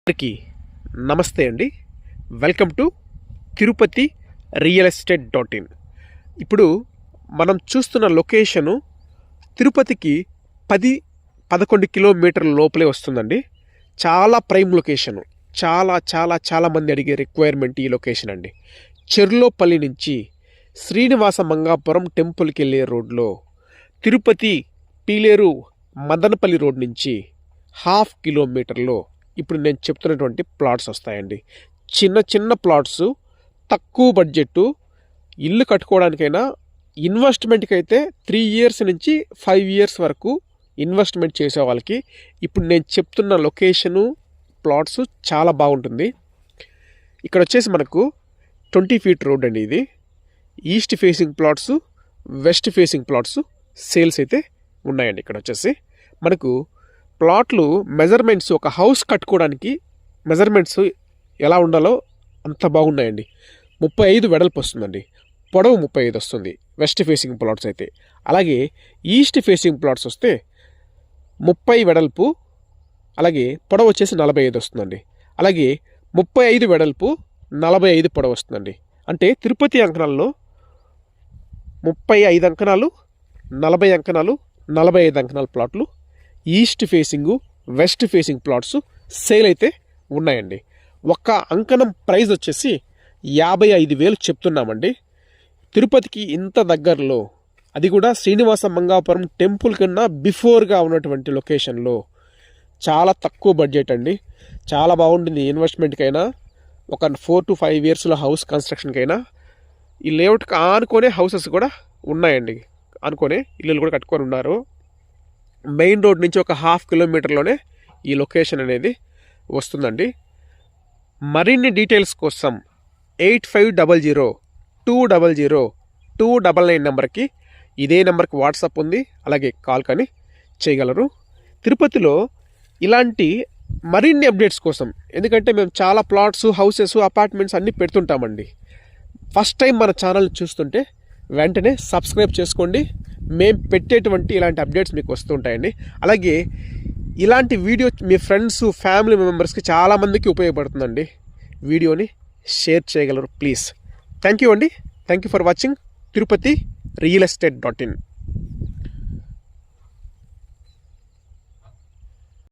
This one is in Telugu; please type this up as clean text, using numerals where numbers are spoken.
అందరికీ నమస్తే అండి. Welcome to Tirupati real estate .in. ఇప్పుడు మనం చూస్తున్న లొకేషను తిరుపతికి 10-11 కిలోమీటర్ల లోపలే వస్తుందండి. చాలా ప్రైమ్ లొకేషను. చాలా మంది అడిగే రిక్వైర్మెంట్ ఈ లొకేషన్ అండి. చెర్లోపల్లి నుంచి శ్రీనివాస మంగాపురం టెంపుల్కి వెళ్ళే రోడ్లో తిరుపతి పీలేరు మదనపల్లి రోడ్ నుంచి 1/2 కిలోమీటర్లో ఇప్పుడు నేను చెప్తున్నటువంటి ప్లాట్స్ వస్తాయండి. చిన్న ప్లాట్స్, తక్కువ బడ్జెట్, ఇల్లు కట్టుకోవడానికైనా ఇన్వెస్ట్మెంట్కి అయితే 3 years నుంచి 5 years వరకు ఇన్వెస్ట్మెంట్ చేసే వాళ్ళకి ఇప్పుడు నేను చెప్తున్న లొకేషను ప్లాట్స్ చాలా బాగుంటుంది. ఇక్కడ వచ్చేసి మనకు 20 feet రోడ్ అండి. ఇది east facing plots, west facing plots sales అయితే ఉన్నాయండి. ఇక్కడ వచ్చేసి మనకు ప్లాట్లు మెజర్మెంట్స్, ఒక హౌస్ కట్టుకోవడానికి మెజర్మెంట్స్ ఎలా ఉండాలో అంత బాగున్నాయండి. 35 వెడల్పు వస్తుందండి, పొడవు 35 వస్తుంది వెస్ట్ ఫేసింగ్ ప్లాట్స్ అయితే. అలాగే ఈస్ట్ ఫేసింగ్ ప్లాట్స్ వస్తే 30 వెడల్పు, అలాగే పొడవు వచ్చేసి 45 వస్తుందండి. అలాగే 35 వెడల్పు, 45 పొడవు వస్తుందండి. అంటే తిరుపతి అంకణాల్లో 35 అంకణాలు, 40 అంకణాలు, 45 అంకణాల ప్లాట్లు, east facing, west facing plots sale అయితే ఉన్నాయండి. ఒక్క అంకణం ప్రైస్ వచ్చేసి 55,000 చెప్తున్నామండి. తిరుపతికి ఇంత దగ్గరలో, అది కూడా శ్రీనివాస మంగాపురం టెంపుల్ కన్నా బిఫోర్గా ఉన్నటువంటి లొకేషన్లో చాలా తక్కువ బడ్జెట్ అండి. చాలా బాగుంటుంది ఇన్వెస్ట్మెంట్కైనా, ఒక 4 to 5 yearsలో హౌస్ కన్స్ట్రక్షన్కైనా. ఈ లేఅవుట్కి ఆనుకునే హౌసెస్ కూడా ఉన్నాయండి, ఆనుకునే ఇల్లులు కూడా కట్టుకొని ఉన్నారు. మెయిన్ రోడ్ నుంచి ఒక 1/2 కిలోమీటర్లోనే ఈ లొకేషన్ అనేది వస్తుందండి. మరిన్ని డీటెయిల్స్ కోసం 8500-200-299 నెంబర్కి, ఇదే నెంబర్కి వాట్సాప్ ఉంది, అలాగే కాల్ కానీ చేయగలరు. తిరుపతిలో ఇలాంటి మరిన్ని అప్డేట్స్ కోసం, ఎందుకంటే మేము చాలా ప్లాట్స్, హౌసెస్, అపార్ట్మెంట్స్ అన్నీ పెడుతుంటామండి. ఫస్ట్ టైం మన ఛానల్ చూస్తుంటే వెంటనే సబ్స్క్రైబ్ చేసుకోండి. మేము పెట్టేటువంటి ఇలాంటి అప్డేట్స్ మీకు వస్తూ ఉంటాయండి. అలాగే ఇలాంటి వీడియో మీ ఫ్రెండ్స్, ఫ్యామిలీ మెంబర్స్కి చాలామందికి ఉపయోగపడుతుందండి. వీడియోని షేర్ చేయగలరు ప్లీజ్. థ్యాంక్ యూ అండి. Thank you for watching Tirupati real estate .in.